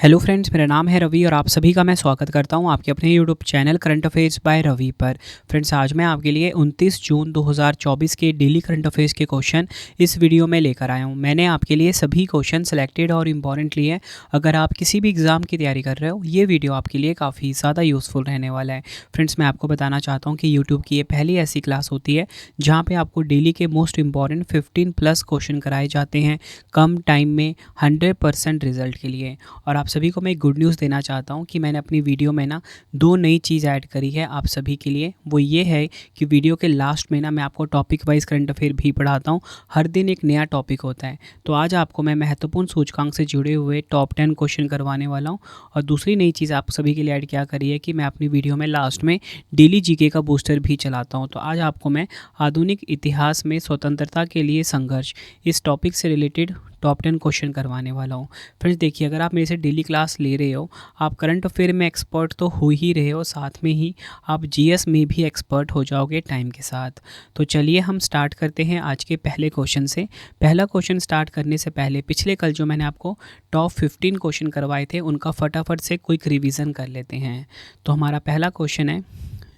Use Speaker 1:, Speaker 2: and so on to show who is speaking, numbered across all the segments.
Speaker 1: Hello friends, मेरा नाम है रवि और आप सभी का मैं स्वागत करता हूं आपके अपने YouTube channel current affairs by Ravi पर। फ्रेंड्स, आज मैं आपके लिए 29 जून 2024 के डेली करंट अफेयर्स के क्वेश्चन इस वीडियो में लेकर आया हूं। मैंने आपके लिए सभी क्वेश्चन सेलेक्टेड और इम्पॉर्टेंट लिए हैं। अगर आप किसी भी एग्ज़ाम की तैयारी कर रहे हो, ये वीडियो आपके लिए काफ़ी ज़्यादा यूज़फुल रहने वाला है। फ्रेंड्स, मैं आपको बताना चाहता हूँ कि यूट्यूब की ये पहली ऐसी क्लास होती है जहाँ पर आपको डेली के मोस्ट इंपॉर्टेंट 15+ क्वेश्चन कराए जाते हैं कम टाइम में 100% रिजल्ट के लिए। और आप सभी को मैं एक गुड न्यूज़ देना चाहता हूँ कि मैंने अपनी वीडियो में ना 2 नई चीज़ ऐड करी है आप सभी के लिए। वो ये है कि वीडियो के लास्ट में ना मैं आपको टॉपिक वाइज करंट अफेयर भी पढ़ाता हूँ। हर दिन एक नया टॉपिक होता है। तो आज आपको मैं महत्वपूर्ण सूचकांक से जुड़े हुए टॉप 10 क्वेश्चन करवाने वाला हूँ। और दूसरी नई चीज़ आप सभी के लिए ऐड क्या करी है कि मैं अपनी वीडियो में लास्ट में डेली जीके का बूस्टर भी चलाता हूँ। तो आज आपको मैं आधुनिक इतिहास में स्वतंत्रता के लिए संघर्ष इस टॉपिक से रिलेटेड टॉप 10 क्वेश्चन करवाने वाला हूँ। फ्रेंड्स, देखिए, अगर आप मेरे से डेली क्लास ले रहे हो, आप करंट अफेयर में एक्सपर्ट तो हो ही रहे हो, साथ में ही आप जीएस में भी एक्सपर्ट हो जाओगे टाइम के साथ। तो चलिए हम स्टार्ट करते हैं आज के पहले क्वेश्चन से। पहला क्वेश्चन स्टार्ट करने से पहले पिछले कल जो मैंने आपको टॉप 15 क्वेश्चन करवाए थे उनका फटाफट से क्विक रिवीजन कर लेते हैं। तो हमारा पहला क्वेश्चन है,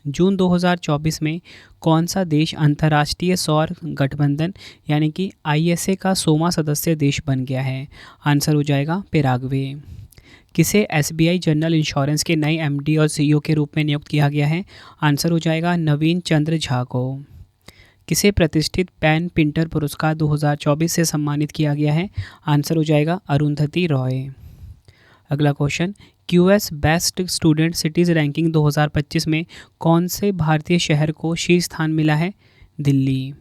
Speaker 1: जून 2024 में कौन सा देश अंतर्राष्ट्रीय सौर गठबंधन यानी कि आईएसए का 100वां सदस्य देश बन गया है? आंसर हो जाएगा पैराग्वे। किसे एसबीआई जनरल इंश्योरेंस के नए एमडी और सीईओ के रूप में नियुक्त किया गया है? आंसर हो जाएगा नवीन चंद्र झा को। किसे प्रतिष्ठित पेन पिंटर पुरस्कार 2024 से सम्मानित किया गया है? आंसर हो जाएगा अरुंधति रॉय। अगला question, QS best student cities ranking 2025 में कौन से भारतीय शहर को शीर्ष स्थान मिला है? दिल्ली।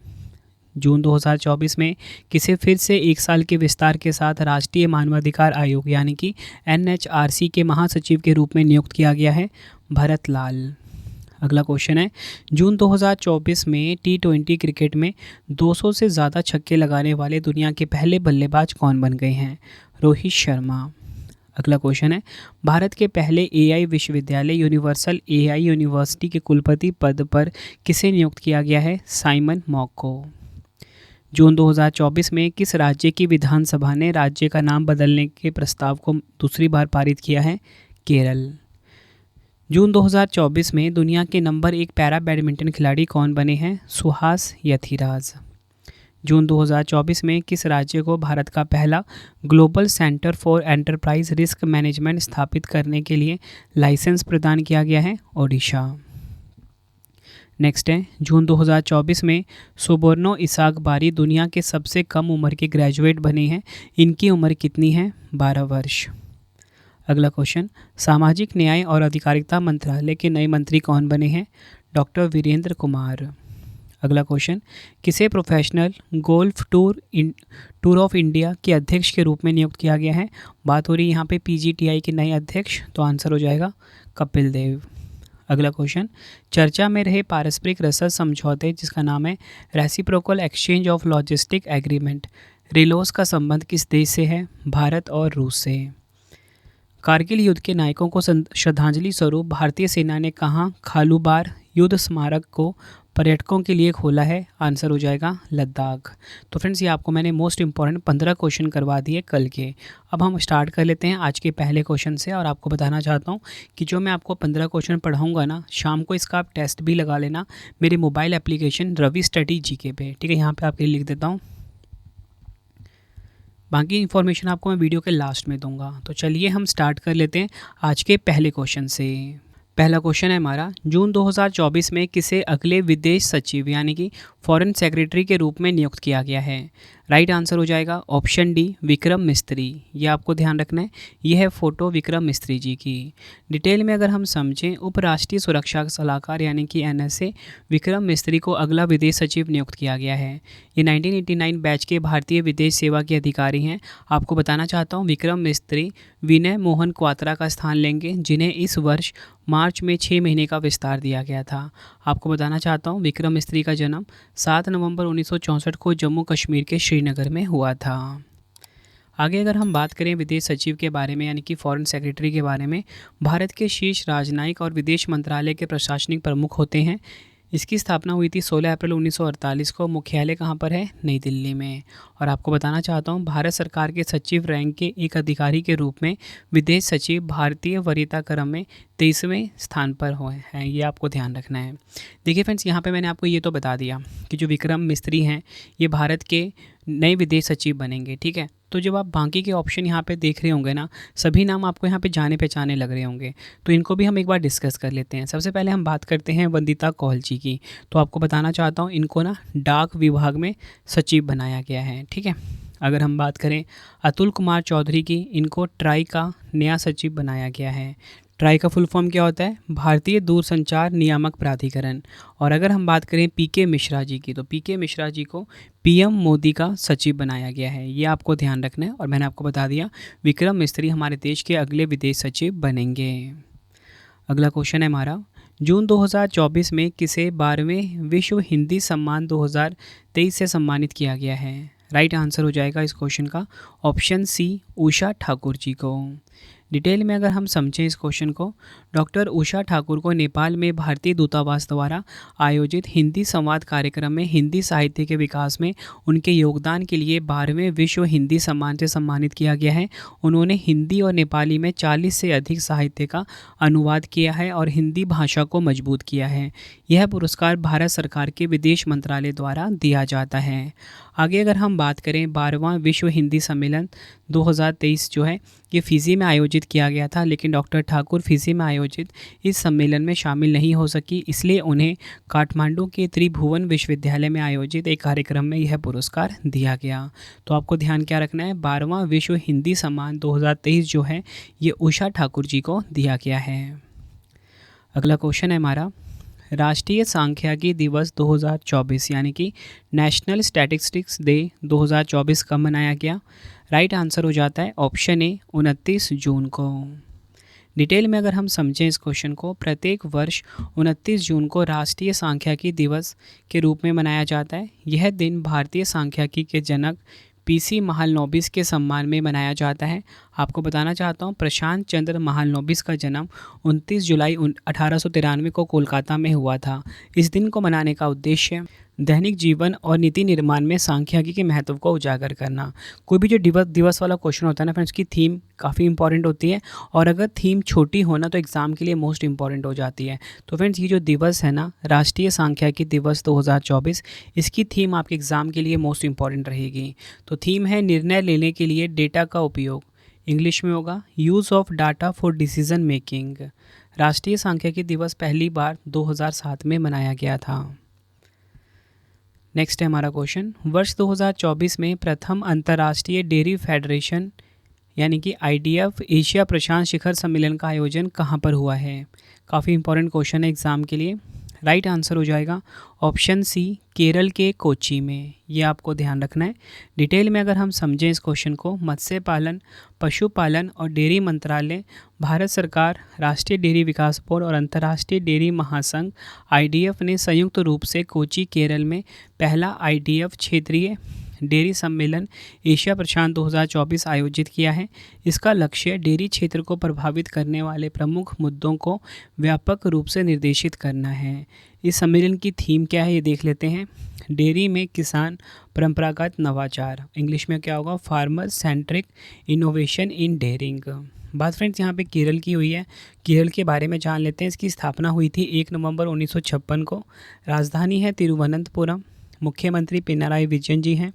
Speaker 1: जून 2024 में किसे फिर से 1 साल के विस्तार के साथ राष्ट्रीय मानवाधिकार आयोग यानी कि एनएचआरसी के महासचिव के रूप में नियुक्त किया गया है? भरत लाल। अगला क्वेश्चन है, जून 2024 में T20 क्रिकेट में 200 से ज़्यादा छक्के लगाने वाले दुनिया के पहले बल्लेबाज कौन बन गए हैं? रोहित शर्मा। अगला क्वेश्चन है, भारत के पहले एआई विश्वविद्यालय यूनिवर्सल एआई यूनिवर्सिटी के कुलपति पद पर किसे नियुक्त किया गया है? साइमन मॉक को। जून 2024 में किस राज्य की विधानसभा ने राज्य का नाम बदलने के प्रस्ताव को दूसरी बार पारित किया है? केरल। जून 2024 में दुनिया के नंबर 1 पैरा बैडमिंटन खिलाड़ी कौन बने हैं? सुहास यथिराज। जून 2024 में किस राज्य को भारत का पहला global centre for enterprise risk management स्थापित करने के लिए लाइसेंस प्रदान किया गया है? ओडिशा। नेक्स्ट है, जून 2024 में सुबोर्नो इसाक बारी दुनिया के सबसे कम उम्र के ग्रेजुएट बने हैं। इनकी उम्र कितनी है? 12 वर्ष। अगला क्वेश्चन, सामाजिक न्याय और अधिकारिता मंत्रालय के नए मंत्री कौन बने हैं? डॉक्टर वीरेंद्र कुमार। अगला क्वेश्चन, किसे professional golf tour of India के अध्यक्ष के रूप में नियुक्त किया गया है? बात हो रही है यहाँ पे पीजीटीआई के नए अध्यक्ष, तो आंसर हो जाएगा कपिल देव। अगला क्वेश्चन, चर्चा में रहे पारस्परिक रसद समझौते जिसका नाम है reciprocal exchange of logistic agreement, RELOS का संबंध किस देश से है? भारत और रूस से। कारगिल युद्ध के नायकों को श्रद्धांजलि स्वरूप भारतीय सेना ने कहाँ खालूबार युद्ध स्मारक को पर्यटकों के लिए खोला है? आंसर हो जाएगा लद्दाख। तो फ्रेंड्स, ये आपको मैंने मोस्ट इंपॉर्टेंट 15 क्वेश्चन करवा दिए कल के। अब हम स्टार्ट कर लेते हैं आज के पहले क्वेश्चन से। और आपको बताना चाहता हूँ कि जो मैं आपको 15 क्वेश्चन पढ़ाऊँगा ना, शाम को इसका आप टेस्ट भी लगा लेना मेरे mobile application Ravi study GK पे। ठीक है, यहाँ पर आपके लिए लिख देता हूँ। बाकी इन्फॉर्मेशन आपको मैं वीडियो के लास्ट में दूंगा। तो चलिए हम स्टार्ट कर लेते हैं आज के पहले क्वेश्चन से। पहला क्वेश्चन है हमारा, जून 2024 में किसे अगले विदेश सचिव यानी कि फॉरेन सेक्रेटरी के रूप में नियुक्त किया गया है? राइट आंसर हो जाएगा ऑप्शन डी, विक्रम मिस्त्री। ये आपको ध्यान रखना है, यह है फोटो विक्रम मिस्त्री जी की। डिटेल में अगर हम समझें, उपराष्ट्रीय सुरक्षा सलाहकार यानी कि एनएसए विक्रम मिस्त्री को अगला विदेश सचिव नियुक्त किया गया है। ये 1989 बैच के भारतीय विदेश सेवा के अधिकारी हैं। आपको बताना चाहता हूँ, विक्रम मिस्त्री विनय मोहन क्वात्रा का स्थान लेंगे, जिन्हें इस वर्ष मार्च में 6 महीने का विस्तार दिया गया था। आपको बताना चाहता हूँ, विक्रम मिस्त्री का जन्म 7 नवंबर 1964 को जम्मू कश्मीर के श्रीनगर में हुआ था। आगे अगर हम बात करें विदेश सचिव के बारे में यानी कि फॉरेन सेक्रेटरी के बारे में, भारत के शीर्ष राजनयिक और विदेश मंत्रालय के प्रशासनिक प्रमुख होते हैं। इसकी स्थापना हुई थी 16 अप्रैल 1948 को। मुख्यालय कहाँ पर है? नई दिल्ली में। और आपको बताना चाहता हूँ, भारत सरकार के सचिव रैंक के एक अधिकारी के रूप में विदेश सचिव भारतीय वरीयता क्रम में 23वें स्थान पर हुए हैं। ये आपको ध्यान रखना है। देखिए फ्रेंड्स, यहाँ पे मैंने आपको ये तो बता दिया कि जो विक्रम मिस्त्री हैं ये भारत के नए विदेश सचिव बनेंगे, ठीक है। तो जब आप बाकी के ऑप्शन यहाँ पे देख रहे होंगे ना, सभी नाम आपको यहाँ पे जाने पहचाने लग रहे होंगे, तो इनको भी हम एक बार डिस्कस कर लेते हैं। सबसे पहले हम बात करते हैं वंदिता कौल जी की। तो आपको बताना चाहता हूँ, इनको ना डाक विभाग में सचिव बनाया गया है, ठीक है। अगर हम बात करें अतुल कुमार चौधरी की, इनको ट्राई का नया सचिव बनाया गया है। ट्राई का फुल फॉर्म क्या होता है? भारतीय दूरसंचार नियामक प्राधिकरण। और अगर हम बात करें पीके मिश्रा जी की, तो पीके मिश्रा जी को पीएम मोदी का सचिव बनाया गया है। ये आपको ध्यान रखना है। और मैंने आपको बता दिया, विक्रम मिस्त्री हमारे देश के अगले विदेश सचिव बनेंगे। अगला क्वेश्चन है हमारा, जून 2024 में किसे 12वें विश्व हिंदी सम्मान 2023 से सम्मानित किया गया है? राइट आंसर हो जाएगा इस क्वेश्चन का ऑप्शन सी, उषा ठाकुर जी को। डिटेल में अगर हम समझें इस क्वेश्चन को, डॉक्टर उषा ठाकुर को नेपाल में भारतीय दूतावास द्वारा आयोजित हिंदी संवाद कार्यक्रम में हिंदी साहित्य के विकास में उनके योगदान के लिए 12वें विश्व हिंदी सम्मान से सम्मानित किया गया है। उन्होंने हिंदी और नेपाली में 40 से अधिक साहित्य का अनुवाद किया है और हिंदी भाषा को मजबूत किया है। यह पुरस्कार भारत सरकार के विदेश मंत्रालय द्वारा दिया जाता है। आगे अगर हम बात करें, 12वां विश्व हिंदी सम्मेलन 2023 जो है ये फिजी में आयोजित किया गया था, लेकिन डॉक्टर ठाकुर फिजी में आयोजित इस सम्मेलन में शामिल नहीं हो सकी, इसलिए उन्हें काठमांडू के त्रिभुवन विश्वविद्यालय में आयोजित एक कार्यक्रम में यह पुरस्कार दिया गया। तो आपको ध्यान क्या रखना है, 12वां विश्व हिंदी सम्मान 2023 जो है ये उषा ठाकुर जी को दिया गया है। अगला क्वेश्चन है हमारा, राष्ट्रीय सांख्यिकी दिवस 2024 यानी कि नेशनल स्टैटिस्टिक्स डे 2024 कब मनाया गया? राइट आंसर हो जाता है ऑप्शन ए, 29 जून को। डिटेल में अगर हम समझें इस क्वेश्चन को, प्रत्येक वर्ष 29 जून को राष्ट्रीय सांख्यिकी दिवस के रूप में मनाया जाता है। यह दिन भारतीय सांख्यिकी के जनक पीसी महालनोबिस के सम्मान में मनाया जाता है। आपको बताना चाहता हूँ, प्रशांत चंद्र महालनोबिस का जन्म 29 जुलाई 1893 को कोलकाता में हुआ था। इस दिन को मनाने का उद्देश्य दैनिक जीवन और नीति निर्माण में सांख्यिकी के महत्व को उजागर करना। कोई भी जो दिवस वाला क्वेश्चन होता है ना फ्रेंड्स, उसकी थीम काफ़ी इंपॉर्टेंट होती है, और अगर थीम छोटी हो ना तो एग्ज़ाम के लिए मोस्ट इंपॉर्टेंट हो जाती है। तो फ्रेंड्स, ये जो दिवस है ना, राष्ट्रीय सांख्यिकी दिवस 2024, इसकी थीम आपके एग्ज़ाम के लिए मोस्ट इंपॉर्टेंट रहेगी। तो थीम है निर्णय लेने के लिए डेटा का उपयोग, इंग्लिश में होगा use of data for decision making. राष्ट्रीय सांख्यिकी दिवस पहली बार 2007 में मनाया गया था। नेक्स्ट है हमारा क्वेश्चन, वर्ष 2024 में प्रथम अंतर्राष्ट्रीय डेयरी फेडरेशन यानी कि IDF एशिया प्रशांत शिखर सम्मेलन का आयोजन कहाँ पर हुआ है? काफ़ी इंपॉर्टेंट क्वेश्चन है एग्ज़ाम के लिए। राइट आंसर हो जाएगा ऑप्शन सी, केरल के कोच्चि में। ये आपको ध्यान रखना है। डिटेल में अगर हम समझें इस क्वेश्चन को, मत्स्य पालन, पशुपालन और डेयरी मंत्रालय, भारत सरकार, राष्ट्रीय डेयरी विकास बोर्ड और अंतर्राष्ट्रीय डेयरी महासंघ IDF ने संयुक्त रूप से कोच्चि केरल में पहला IDF क्षेत्रीय डेयरी सम्मेलन एशिया प्रशांत 2024 आयोजित किया है। इसका लक्ष्य डेयरी क्षेत्र को प्रभावित करने वाले प्रमुख मुद्दों को व्यापक रूप से निर्देशित करना है। इस सम्मेलन की थीम क्या है ये देख लेते हैं। डेयरी में किसान परंपरागत नवाचार, इंग्लिश में क्या होगा, farmer centric innovation in dairying. बात फ्रेंड्स यहाँ पे केरल की हुई है। केरल के बारे में जान लेते हैं। इसकी स्थापना हुई थी 1 नवंबर 1956 को। राजधानी है तिरुवनंतपुरम। मुख्यमंत्री पिनाराई विजयन जी हैं।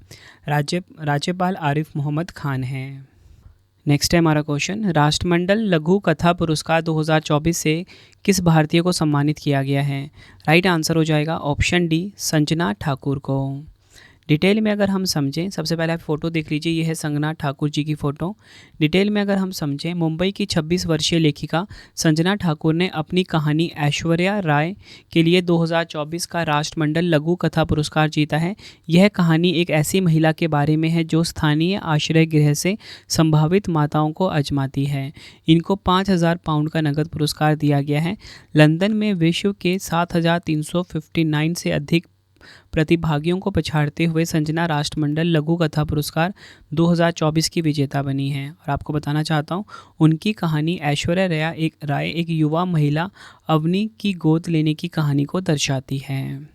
Speaker 1: राज्यपाल आरिफ मोहम्मद खान हैं। नेक्स्ट है हमारा क्वेश्चन, राष्ट्रमंडल लघु कथा पुरस्कार 2024 से किस भारतीय को सम्मानित किया गया है? राइट आंसर हो जाएगा ऑप्शन डी, संजना ठाकुर को। डिटेल में अगर हम समझें, सबसे पहले आप फ़ोटो देख लीजिए, ये है संजना ठाकुर जी की फ़ोटो। डिटेल में अगर हम समझें, मुंबई की 26 वर्षीय लेखिका संजना ठाकुर ने अपनी कहानी ऐश्वर्या राय के लिए 2024 का राष्ट्रमंडल लघु कथा पुरस्कार जीता है। यह कहानी एक ऐसी महिला के बारे में है जो स्थानीय आश्रय गृह से संभावित माताओं को आजमाती है। इनको 5,000 पाउंड का नगद पुरस्कार दिया गया है। लंदन में विश्व के 7,359 से अधिक प्रतिभागियों को पछाड़ते हुए संजना राष्ट्रमंडल लघु कथा पुरस्कार 2024 की विजेता बनी हैं। और आपको बताना चाहता हूँ, उनकी कहानी ऐश्वर्या राय एक युवा महिला अवनी की गोद लेने की कहानी को दर्शाती है।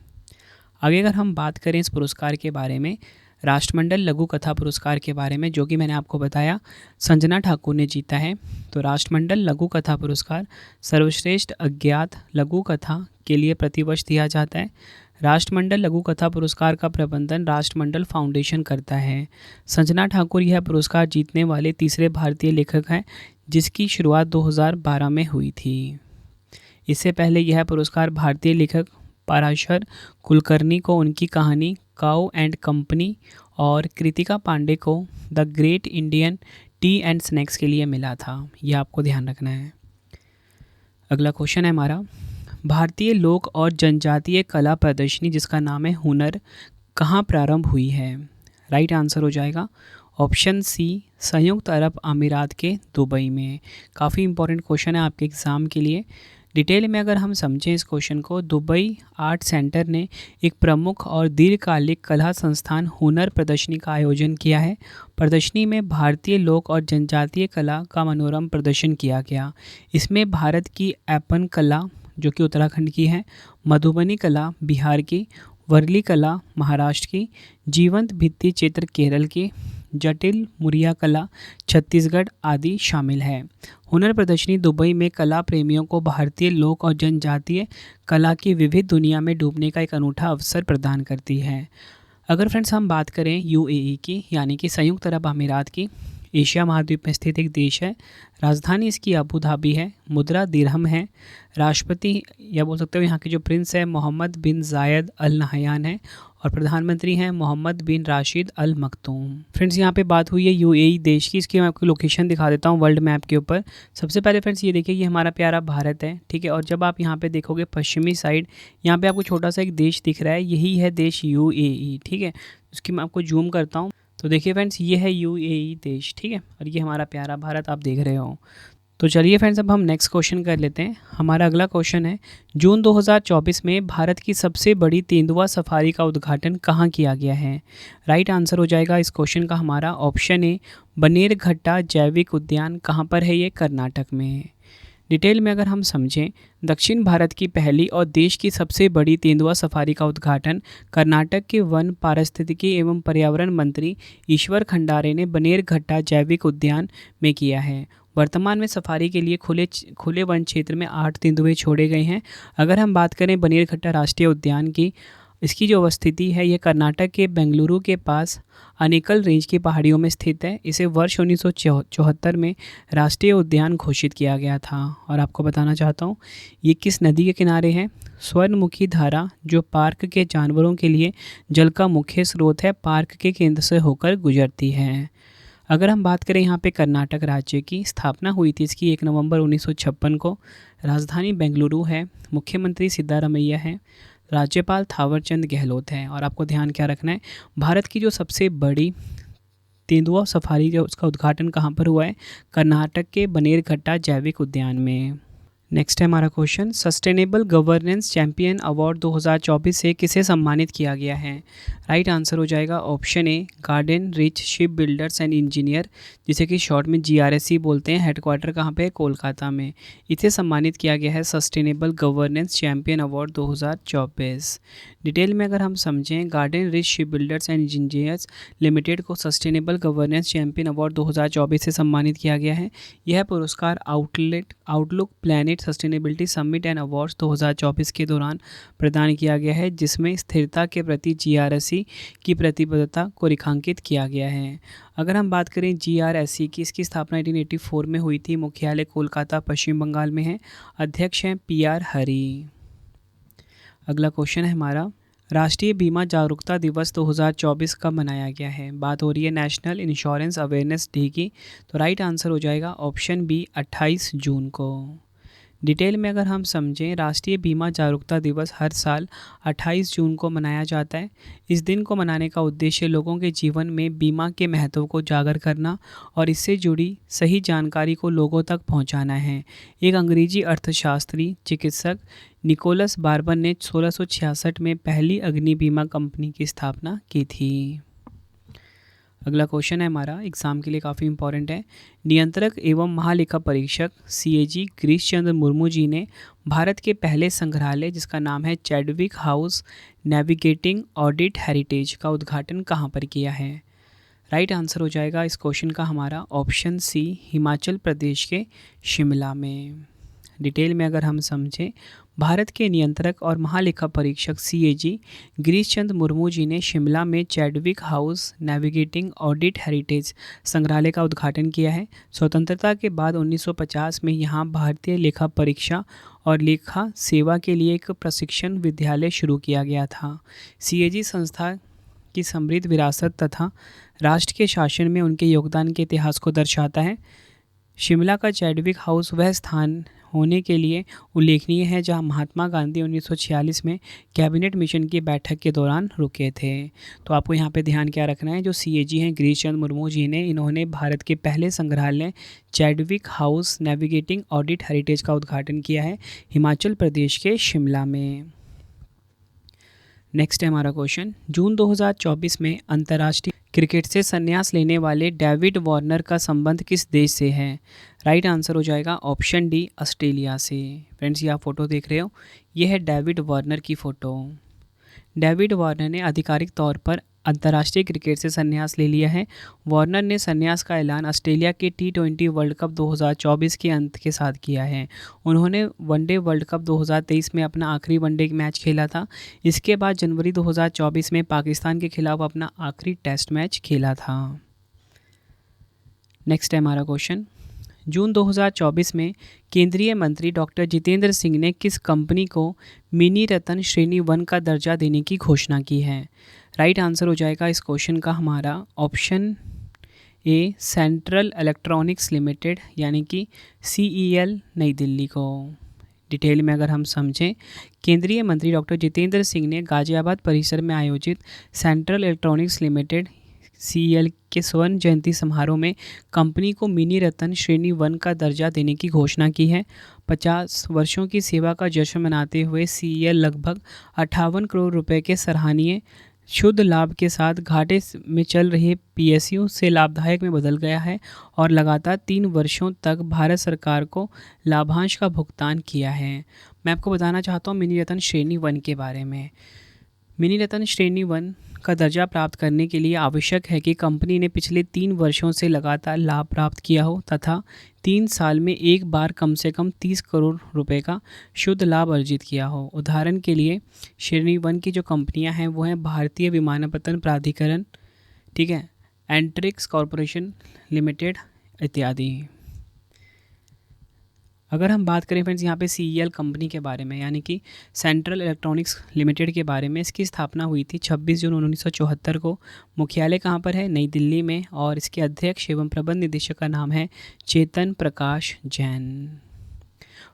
Speaker 1: आगे अगर हम बात करें इस पुरस्कार के बारे में, राष्ट्रमंडल लघु कथा पुरस्कार के बारे में, जो कि मैंने आपको बताया संजना ठाकुर ने जीता है। तो राष्ट्रमंडल लघु कथा पुरस्कार सर्वश्रेष्ठ अज्ञात लघु कथा के लिए प्रतिवर्ष दिया जाता है। राष्ट्रमंडल लघु कथा पुरस्कार का प्रबंधन राष्ट्रमंडल फाउंडेशन करता है। संजना ठाकुर यह पुरस्कार जीतने वाले तीसरे भारतीय लेखक हैं, जिसकी शुरुआत 2012 में हुई थी। इससे पहले यह पुरस्कार भारतीय लेखक पराशर कुलकर्णी को उनकी कहानी काऊ एंड कंपनी और कृतिका पांडे को the great Indian T and snacks के लिए मिला था। यह आपको ध्यान रखना है। अगला क्वेश्चन है हमारा, भारतीय लोक और जनजातीय कला प्रदर्शनी जिसका नाम है हुनर कहाँ प्रारंभ हुई है? राइट आंसर हो जाएगा ऑप्शन सी, संयुक्त अरब अमीरात के दुबई में। काफ़ी इंपॉर्टेंट क्वेश्चन है आपके एग्ज़ाम के लिए। डिटेल में अगर हम समझें इस क्वेश्चन को, दुबई आर्ट सेंटर ने एक प्रमुख और दीर्घकालिक कला संस्थान हुनर प्रदर्शनी का आयोजन किया है। प्रदर्शनी में भारतीय लोक और जनजातीय कला का मनोरम प्रदर्शन किया गया। इसमें भारत की ऐपन कला जो कि उत्तराखंड की है, मधुबनी कला बिहार की, वर्ली कला महाराष्ट्र की, जीवंत भित्ति चित्र केरल की, जटिल मुरिया कला छत्तीसगढ़ आदि शामिल है। हुनर प्रदर्शनी दुबई में कला प्रेमियों को भारतीय लोक और जनजातीय कला की विविध दुनिया में डूबने का एक अनूठा अवसर प्रदान करती है। अगर फ्रेंड्स हम बात करें यूएई की, यानी कि संयुक्त अरब अमीरात की, एशिया महाद्वीप में स्थित एक देश है। राजधानी इसकी अबू धाबी है। मुद्रा दिरहम है। राष्ट्रपति या बोल सकते हो यहाँ के जो प्रिंस है मोहम्मद बिन जायद अल नहयान है और प्रधानमंत्री हैं मोहम्मद बिन राशिद अल मखतूम। फ्रेंड्स यहाँ पे बात हुई है यूएई देश की। इसकी मैं आपको लोकेशन दिखा देता हूँ वर्ल्ड मैप के ऊपर। सबसे पहले फ्रेंड्स ये देखिए, ये हमारा प्यारा भारत है, ठीक है। और जब आप यहाँ पे देखोगे पश्चिमी साइड, यहाँ पे आपको छोटा सा एक देश दिख रहा है, यही है देश यूएई, ठीक है। उसकी मैं आपको जूम करता हूँ तो देखिए फ्रेंड्स, ये है यूएई देश, ठीक है। और ये हमारा प्यारा भारत आप देख रहे हो। तो चलिए फ्रेंड्स, अब हम नेक्स्ट क्वेश्चन कर लेते हैं। हमारा अगला क्वेश्चन है, जून 2024 में भारत की सबसे बड़ी तेंदुआ सफारी का उद्घाटन कहाँ किया गया है? राइट आंसर हो जाएगा इस क्वेश्चन का हमारा ऑप्शन ए, बनेरघट्टा जैविक उद्यान। कहाँ पर है ये? कर्नाटक में। डिटेल में अगर हम समझें, दक्षिण भारत की पहली और देश की सबसे बड़ी तेंदुआ सफारी का उद्घाटन कर्नाटक के वन, पारिस्थितिकी एवं पर्यावरण मंत्री ईश्वर खंडारे ने बनेरघट्टा जैविक उद्यान में किया है। वर्तमान में सफारी के लिए खुले वन क्षेत्र में 8 तेंदुए छोड़े गए हैं। अगर हम बात करें बनेरघट्टा राष्ट्रीय उद्यान की, इसकी जो अवस्थिति है ये कर्नाटक के बेंगलुरु के पास अनेकल रेंज की पहाड़ियों में स्थित है। इसे वर्ष 1974 में राष्ट्रीय उद्यान घोषित किया गया था। और आपको बताना चाहता हूँ ये किस नदी के किनारे है? स्वर्णमुखी धारा, जो पार्क के जानवरों के लिए जल का मुख्य स्रोत है, पार्क के केंद्र से होकर गुजरती है। अगर हम बात करें यहाँ पे कर्नाटक राज्य की, स्थापना हुई थी इसकी 1 नवंबर 1956 को। राजधानी बेंगलुरु है। मुख्यमंत्री सिद्धारमैया है। राज्यपाल थावरचंद गहलोत हैं। और आपको ध्यान क्या रखना है, भारत की जो सबसे बड़ी तेंदुआ सफारी जो उसका उद्घाटन कहाँ पर हुआ है? कर्नाटक के बनेरघट्टा जैविक उद्यान में। नेक्स्ट है हमारा question, sustainable governance champion award 2024 से किसे सम्मानित किया गया है? राइट आंसर हो जाएगा option A, garden rich ship builders and engineer, जिसे कि शॉर्ट में GRSE बोलते हैं। हेडक्वार्टर कहाँ पे है? कोलकाता में। इसे सम्मानित किया गया है sustainable governance champion award 2024। Detail में अगर हम समझें, garden rich ship builders and engineers limited को सस्टेनेबल गवर्नेंस चैंपियन अवार्ड 2024 से सम्मानित किया गया है। यह पुरस्कार outlook planet sustainability summit and awards 2024 के दौरान प्रदान किया गया है, जिसमें स्थिरता के प्रति GRSE की प्रतिबद्धता को रेखांकित किया गया है। अगर हम बात करें GRSE की, इसकी स्थापना 1884 में हुई थी। मुख्यालय कोलकाता पश्चिम बंगाल में है। अध्यक्ष हैं PR हरी। अगला क्वेश्चन है हमारा, राष्ट्रीय बीमा जागरूकता दिवस 2024 कब मनाया गया है? बात हो रही है नेशनल इंश्योरेंस अवेयरनेस डे की। तो राइट आंसर हो जाएगा ऑप्शन बी, 28 जून को। डिटेल में अगर हम समझें, राष्ट्रीय बीमा जागरूकता दिवस हर साल 28 जून को मनाया जाता है। इस दिन को मनाने का उद्देश्य लोगों के जीवन में बीमा के महत्व को उजागर करना और इससे जुड़ी सही जानकारी को लोगों तक पहुंचाना है। एक अंग्रेजी अर्थशास्त्री चिकित्सक निकोलस बार्बर ने 1666 में पहली अग्नि बीमा कंपनी की स्थापना की थी। अगला क्वेश्चन है हमारा, एग्जाम के लिए काफ़ी इंपॉर्टेंट है। नियंत्रक एवं महालेखा परीक्षक CAG गिरीश चंद्र मुर्मू जी ने भारत के पहले संग्रहालय जिसका नाम है Chadwick house navigating audit heritage का उद्घाटन कहाँ पर किया है? राइट आंसर हो जाएगा इस क्वेश्चन का हमारा ऑप्शन सी, हिमाचल प्रदेश के शिमला में। डिटेल में अगर हम समझें, भारत के नियंत्रक और महालेखा परीक्षक CAG गिरीश चंद्र मुर्मू जी ने शिमला में Chadwick house navigating audit heritage संग्रहालय का उद्घाटन किया है। स्वतंत्रता के बाद 1950 में यहाँ भारतीय लेखा परीक्षा और लेखा सेवा के लिए एक प्रशिक्षण विद्यालय शुरू किया गया था। CAG संस्था की समृद्ध विरासत तथा राष्ट्र के शासन में उनके योगदान के इतिहास को दर्शाता है। शिमला का चैडविक हाउस वह स्थान होने के लिए उल्लेखनीय है जहां महात्मा गांधी 1946 में कैबिनेट मिशन की बैठक के दौरान रुके थे। तो आपको यहां पे ध्यान क्या रखना है, जो CAG हैं गिरीश चंद्र मुर्मू जी ने, इन्होंने भारत के पहले संग्रहालय Chadwick house navigating audit heritage का उद्घाटन किया है हिमाचल प्रदेश के शिमला में। नेक्स्ट है हमारा क्वेश्चन, जून 2024 में अंतर्राष्ट्रीय क्रिकेट से संन्यास लेने वाले डेविड वार्नर का संबंध किस देश से है? राइट आंसर हो जाएगा ऑप्शन डी, ऑस्ट्रेलिया से। फ्रेंड्स, ये आप फोटो देख रहे हो, ये है डेविड वार्नर की फ़ोटो। डेविड वार्नर ने आधिकारिक तौर पर अंतर्राष्ट्रीय क्रिकेट से संन्यास ले लिया है। वार्नर ने संन्यास का ऐलान ऑस्ट्रेलिया के T20 वर्ल्ड कप 2024 के अंत के साथ किया है। उन्होंने वनडे वर्ल्ड कप 2023 में अपना आखिरी वनडे मैच खेला था। इसके बाद जनवरी 2024 में पाकिस्तान के खिलाफ अपना आखिरी टेस्ट मैच खेला था। नेक्स्ट है हमारा क्वेश्चन, जून 2024 में केंद्रीय मंत्री डॉक्टर जितेंद्र सिंह ने किस कंपनी को मिनी रत्न श्रेणी 1 का दर्जा देने की घोषणा की है? राइट आंसर हो जाएगा इस क्वेश्चन का हमारा option A, central electronics limited यानी कि CEL नई दिल्ली को। डिटेल में अगर हम समझें, केंद्रीय मंत्री डॉक्टर जितेंद्र सिंह ने गाजियाबाद परिसर में आयोजित सेंट्रल इलेक्ट्रॉनिक्स लिमिटेड CEL के स्वर्ण जयंती समारोह में कंपनी को मिनी रत्न श्रेणी 1 का दर्जा देने की घोषणा की है। 50 वर्षों की सेवा का जश्न मनाते हुए CEL लगभग 58 करोड़ रुपए के सराहनीय शुद्ध लाभ के साथ घाटे में चल रहे PSU से लाभदायक में बदल गया है और लगातार 3 वर्षों तक भारत सरकार को लाभांश का भुगतान किया है। मैं आपको बताना चाहता हूँ मिनी रत्न श्रेणी 1 के बारे में। मिनी रत्न श्रेणी 1 का दर्जा प्राप्त करने के लिए आवश्यक है कि कंपनी ने पिछले 3 वर्षों से लगातार लाभ प्राप्त किया हो तथा 3 साल में एक बार कम से कम 30 करोड़ रुपए का शुद्ध लाभ अर्जित किया हो। उदाहरण के लिए श्रेणी 1 की जो कंपनियां हैं वो हैं भारतीय विमानपत्तन प्राधिकरण, ठीक है, एंट्रिक्स कॉरपोरेशन लिमिटेड इत्यादि। अगर हम बात करें फ्रेंड्स यहाँ पे CEL कंपनी के बारे में यानी कि सेंट्रल इलेक्ट्रॉनिक्स लिमिटेड के बारे में, इसकी स्थापना हुई थी 26 जून 1974 को। मुख्यालय कहाँ पर है? नई दिल्ली में। और इसके अध्यक्ष एवं प्रबंध निदेशक का नाम है चेतन प्रकाश जैन।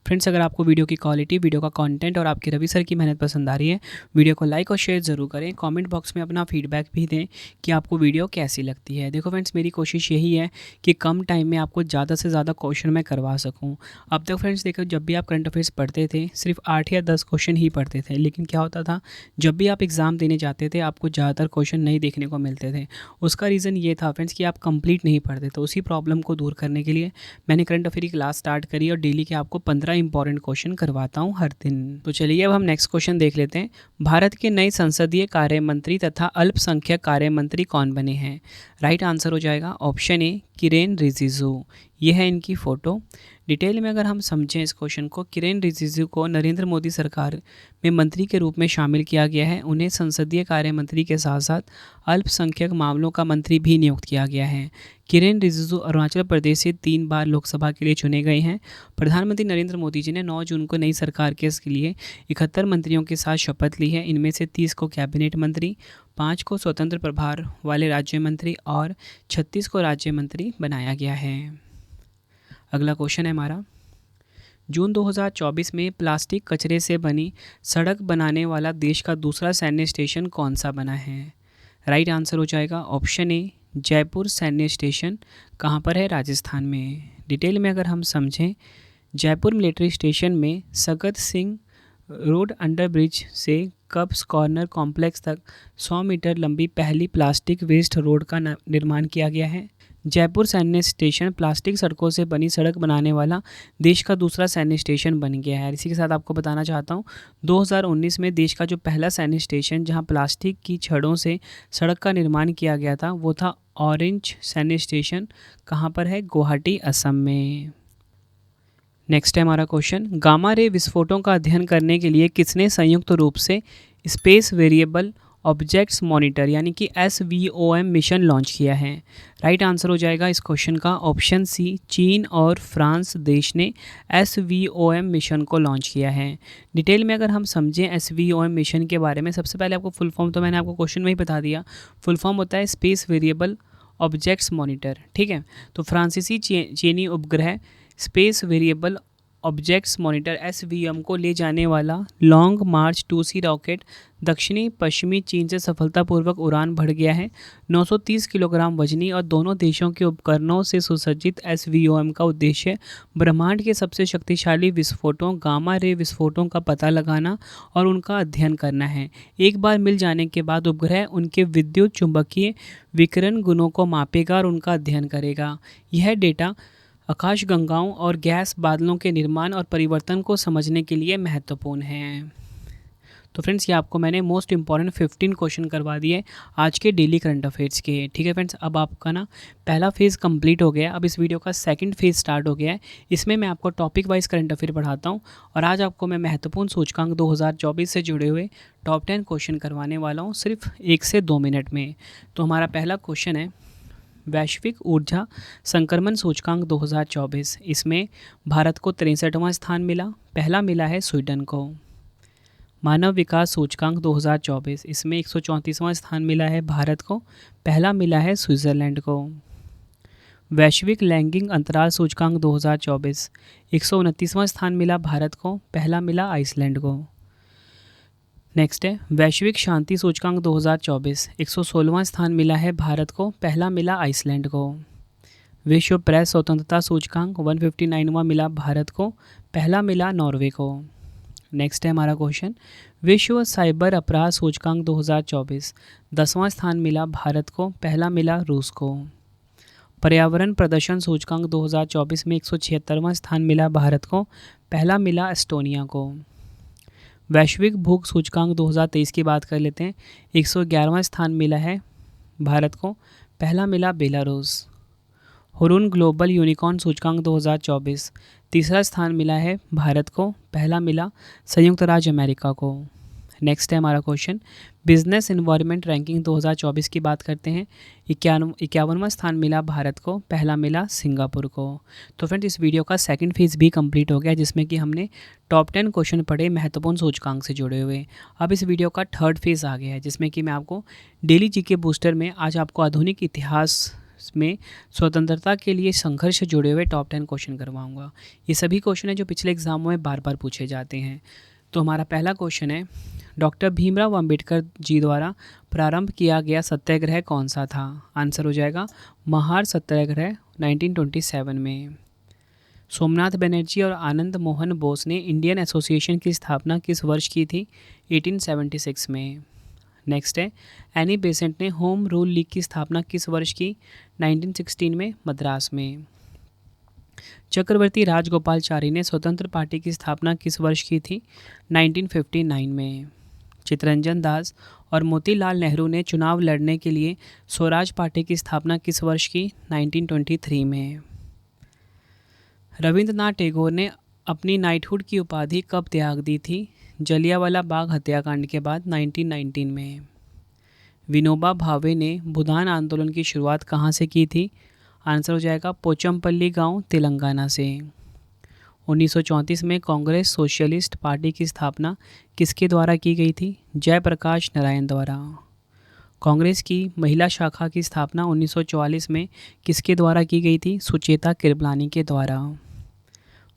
Speaker 1: फ्रेंड्स, अगर आपको वीडियो की क्वालिटी, वीडियो का कंटेंट और आपके रवि सर की मेहनत पसंद आ रही है, वीडियो को लाइक और शेयर ज़रूर करें। कमेंट बॉक्स में अपना फीडबैक भी दें कि आपको वीडियो कैसी लगती है। देखो फ्रेंड्स, मेरी कोशिश यही है कि कम टाइम में आपको ज़्यादा से ज़्यादा क्वेश्चन मैं करवा सकूँ। अब तक फ्रेंड्स देखो, जब भी आप करंट अफेयर्स पढ़ते थे सिर्फ 8 या 10 क्वेश्चन ही पढ़ते थे, लेकिन क्या होता था, जब भी आप एग्ज़ाम देने जाते थे आपको ज़्यादातर क्वेश्चन नहीं देखने को मिलते थे। उसका रीज़न ये था फ्रेंड्स कि आप कंप्लीट नहीं पढ़ते। तो उसी प्रॉब्लम को दूर करने के लिए मैंने करंट अफेयर की क्लास स्टार्ट करी और डेली के आपको 15 इंपॉर्टेंट क्वेश्चन करवाता हूं हर दिन। तो चलिए अब हम नेक्स्ट क्वेश्चन देख लेते हैं। भारत के नए संसदीय कार्य मंत्री तथा अल्पसंख्यक कार्य मंत्री कौन बने हैं? राइट आंसर हो जाएगा ऑप्शन ए, किरेन रिजिजू। ये है इनकी फ़ोटो। डिटेल में अगर हम समझें इस क्वेश्चन को, किरेन रिजिजू को नरेंद्र मोदी सरकार में मंत्री के रूप में शामिल किया गया है। उन्हें संसदीय कार्य मंत्री के साथ साथ अल्पसंख्यक मामलों का मंत्री भी नियुक्त किया गया है। किरेन रिजिजू अरुणाचल प्रदेश से 3 बार लोकसभा के लिए चुने गए हैं। प्रधानमंत्री नरेंद्र मोदी जी ने 9 जून को नई सरकार के लिए 71 मंत्रियों के साथ शपथ ली है। इनमें से 30 को कैबिनेट मंत्री, 5 को स्वतंत्र प्रभार वाले राज्य मंत्री और 36 को राज्य मंत्री बनाया गया है। अगला क्वेश्चन है हमारा, जून 2024 में प्लास्टिक कचरे से बनी सड़क बनाने वाला देश का दूसरा सैन्य स्टेशन कौन सा बना है? राइट आंसर हो जाएगा ऑप्शन ए जयपुर सैन्य स्टेशन। कहाँ पर है? राजस्थान में। डिटेल में अगर हम समझें, जयपुर मिलिट्री स्टेशन में Sagat Singh road under bridge से कब्स कॉर्नर कॉम्प्लेक्स तक 100 मीटर लंबी पहली प्लास्टिक वेस्ट रोड का निर्माण किया गया है। जयपुर सैन्य स्टेशन प्लास्टिक सड़कों से बनी सड़क बनाने वाला देश का दूसरा सैन्य स्टेशन बन गया है। इसी के साथ आपको बताना चाहता हूँ 2019 में देश का जो पहला सैन्य स्टेशन जहाँ प्लास्टिक की छड़ों से सड़क का निर्माण किया गया था वो था ऑरेंज सैन्य स्टेशन। कहाँ पर है? गुवाहाटी, असम में। नेक्स्ट है हमारा क्वेश्चन, गामा रे विस्फोटों का अध्ययन करने के लिए किसने संयुक्त रूप से स्पेस वेरिएबल ऑब्जेक्ट्स मॉनिटर यानी कि SVOM मिशन लॉन्च किया है? राइट आंसर हो जाएगा इस क्वेश्चन का ऑप्शन सी, चीन और फ्रांस देश ने SVOM मिशन को लॉन्च किया है। डिटेल में अगर हम समझें SVOM मिशन के बारे में, सबसे पहले आपको फुल फॉर्म तो मैंने आपको क्वेश्चन में ही बता दिया। फुल फॉर्म होता है स्पेस वेरिएबल ऑब्जेक्ट्स मॉनिटर, ठीक है। तो फ्रांसीसी चीनी उपग्रह space variable objects monitor SVM को ले जाने वाला लॉन्ग मार्च 2C रॉकेट दक्षिणी पश्चिमी चीन से सफलतापूर्वक उड़ान भर गया है। 930 किलोग्राम वजनी और दोनों देशों के उपकरणों से सुसज्जित SVOM का उद्देश्य ब्रह्मांड के सबसे शक्तिशाली विस्फोटों गामा रे विस्फोटों का पता लगाना और उनका अध्ययन करना है। एक बार मिल जाने के बाद उपग्रह उनके विद्युत चुंबकीय विकिरण गुणों को मापेगा और उनका अध्ययन करेगा। यह डेटा आकाशगंगाओं और गैस बादलों के निर्माण और परिवर्तन को समझने के लिए महत्वपूर्ण है। तो फ्रेंड्स, ये आपको मैंने मोस्ट इंपॉर्टेंट 15 क्वेश्चन करवा दिए आज के डेली करंट अफेयर्स के। ठीक है फ्रेंड्स, अब आपका ना पहला फेज़ कंप्लीट हो गया। अब इस वीडियो का सेकंड फेज़ स्टार्ट हो गया है। इसमें मैं आपको टॉपिक वाइज करंट अफेयर पढ़ाता हूँ और आज आपको मैं महत्वपूर्ण सूचकांक 2024 से जुड़े हुए टॉप 10 क्वेश्चन करवाने वाला हूँ सिर्फ 1 से 2 मिनट में। तो हमारा पहला क्वेश्चन है वैश्विक ऊर्जा संक्रमण सूचकांक 2024। इसमें भारत को 63वां स्थान मिला, पहला मिला है स्वीडन को। मानव विकास सूचकांक 2024, इसमें 134वां स्थान मिला है भारत को, पहला मिला है स्विट्ज़रलैंड को। वैश्विक लैंगिक अंतराल सूचकांक 2024, 129वां स्थान मिला भारत को, पहला मिला आइसलैंड को। नेक्स्ट है वैश्विक शांति सूचकांक 2024, 116वां स्थान मिला है भारत को, पहला मिला आइसलैंड को। विश्व प्रेस स्वतंत्रता सूचकांक 159वां मिला भारत को, पहला मिला नॉर्वे को। नेक्स्ट है हमारा क्वेश्चन विश्व साइबर अपराध सूचकांक 2024, 10वां स्थान मिला भारत को, पहला मिला रूस को। पर्यावरण प्रदर्शन सूचकांक 2024 में 176वां स्थान मिला भारत को, पहला मिला एस्टोनिया को। वैश्विक भूख सूचकांक 2023 की बात कर लेते हैं, 111वां स्थान मिला है भारत को, पहला मिला बेलारूस। हुरुन ग्लोबल यूनिकॉर्न सूचकांक 2024, तीसरा स्थान मिला है भारत को, पहला मिला संयुक्त राज्य अमेरिका को। नेक्स्ट है हमारा क्वेश्चन बिजनेस एनवायरनमेंट रैंकिंग 2024 की बात करते हैं, 51वां स्थान मिला भारत को, पहला मिला सिंगापुर को। तो फ्रेंड्स, इस वीडियो का सेकंड फेज़ भी कंप्लीट हो गया जिसमें कि हमने टॉप 10 क्वेश्चन पढ़े महत्वपूर्ण सूचकांक से जुड़े हुए। अब इस वीडियो का थर्ड फेज़ आ गया है जिसमें कि मैं आपको डेली जीके बूस्टर में आज आपको आधुनिक इतिहास में स्वतंत्रता के लिए संघर्ष से जुड़े हुए टॉप 10 क्वेश्चन करवाऊंगा। ये सभी क्वेश्चन हैं जो पिछले एग्जामों में बार बार पूछे जाते हैं। तो हमारा पहला क्वेश्चन है डॉक्टर भीमराव अंबेडकर जी द्वारा प्रारंभ किया गया सत्याग्रह कौन सा था? आंसर हो जाएगा महार सत्याग्रह 1927 में। सोमनाथ बनर्जी और आनंद मोहन बोस ने इंडियन एसोसिएशन की स्थापना किस वर्ष की थी? 1876 में। नेक्स्ट है एनी बेसेंट ने होम रूल लीग की स्थापना किस वर्ष की? 1916 में, मद्रास में। चक्रवर्ती राजगोपालचारी ने स्वतंत्र पार्टी की स्थापना किस वर्ष की थी? 1959 में। चित्तरंजन दास और मोतीलाल नेहरू ने चुनाव लड़ने के लिए स्वराज पार्टी की स्थापना किस वर्ष की? 1923 में। रविंद्रनाथ टैगोर ने अपनी नाइटहुड की उपाधि कब त्याग दी थी? जलियांवाला बाग हत्याकांड के बाद 1919 में। विनोबा भावे ने भूदान आंदोलन की शुरुआत कहाँ से की थी? आंसर हो जाएगा पोचमपल्ली गांव, तेलंगाना से। 1934 में कांग्रेस सोशलिस्ट पार्टी की स्थापना किसके द्वारा की गई थी? जयप्रकाश नारायण द्वारा। कांग्रेस की महिला शाखा की स्थापना 1944 में किसके द्वारा की गई थी? सुचेता कृपलानी के द्वारा।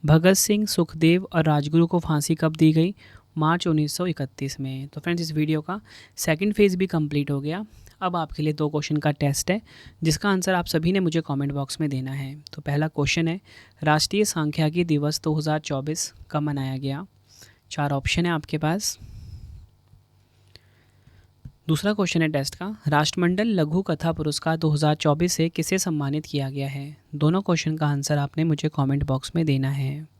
Speaker 1: भगत सिंह, सुखदेव और राजगुरु को फांसी कब दी गई? मार्च 1931 में। तो फ्रेंड्स, इस वीडियो का सेकंड फेज़ भी कंप्लीट हो गया। अब आपके लिए 2 क्वेश्चन का टेस्ट है, जिसका आंसर आप सभी ने मुझे कमेंट बॉक्स में देना है। तो पहला क्वेश्चन है, राष्ट्रीय सांख्यिकी दिवस 2024 कब मनाया गया? 4 ऑप्शन है आपके पास। दूसरा क्वेश्चन है टेस्ट का, राष्ट्रमंडल लघु कथा पुरस्कार 2024 से किसे सम्मानित किया गया है? दोनों क्वेश्चन का आंसर आपने मुझे कमेंट बॉक्स में देना है।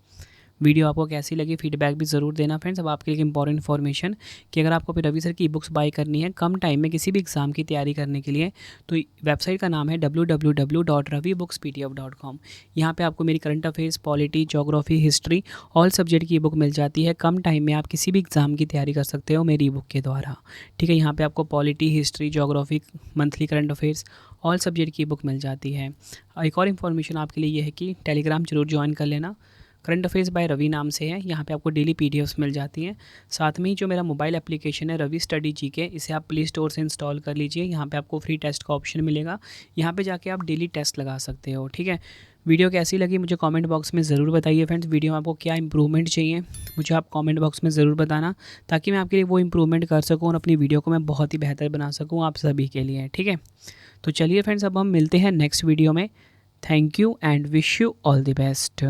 Speaker 1: वीडियो आपको कैसी लगी फीडबैक भी ज़रूर देना फ्रेंड्स। अब आपके लिए इंपॉर्टेंट इन्फॉर्मेशन कि अगर आपको रवि सर की ई बुक्स बाय करनी है कम टाइम में किसी भी एग्ज़ाम की तैयारी करने के लिए, तो वेबसाइट का नाम है www.ravibooks.pdf.com। यहाँ पे आपको मेरी current affairs, polity, geography, history, all subject की ई बुक मिल जाती है। कम टाइम में आप किसी भी एग्ज़ाम की तैयारी कर सकते हो मेरी ई बुक के द्वारा। ठीक है, यहाँ पर आपको polity, history, geography, monthly current affairs, all subject की बुक मिल जाती है। एक और इन्फॉर्मेशन आपके लिए ये है कि टेलीग्राम जरूर ज्वाइन कर लेना। करंट अफेयर्स बाय रवि नाम से है, यहाँ पे आपको डेली पीडीएफ्स मिल जाती हैं। साथ में ही जो मेरा मोबाइल एप्लीकेशन है रवि स्टडी जीके, इसे आप प्ले स्टोर से इंस्टॉल कर लीजिए। यहाँ पे आपको फ्री टेस्ट का ऑप्शन मिलेगा, यहाँ पे जाके आप डेली टेस्ट लगा सकते हो। ठीक है, वीडियो कैसी लगी मुझे कमेंट बॉक्स में ज़रूर बताइए फ्रेंड्स। वीडियो में आपको क्या इंप्रूवमेंट चाहिए मुझे आप कमेंट बॉक्स में ज़रूर बताना, ताकि मैं आपके लिए वो इंप्रूवमेंट कर सकूँ और अपनी वीडियो को मैं बहुत ही बेहतर बना सकूँ आप सभी के लिए। ठीक है, तो चलिए फ्रेंड्स, अब हम मिलते हैं नेक्स्ट वीडियो में। Thank you and wish you all the best.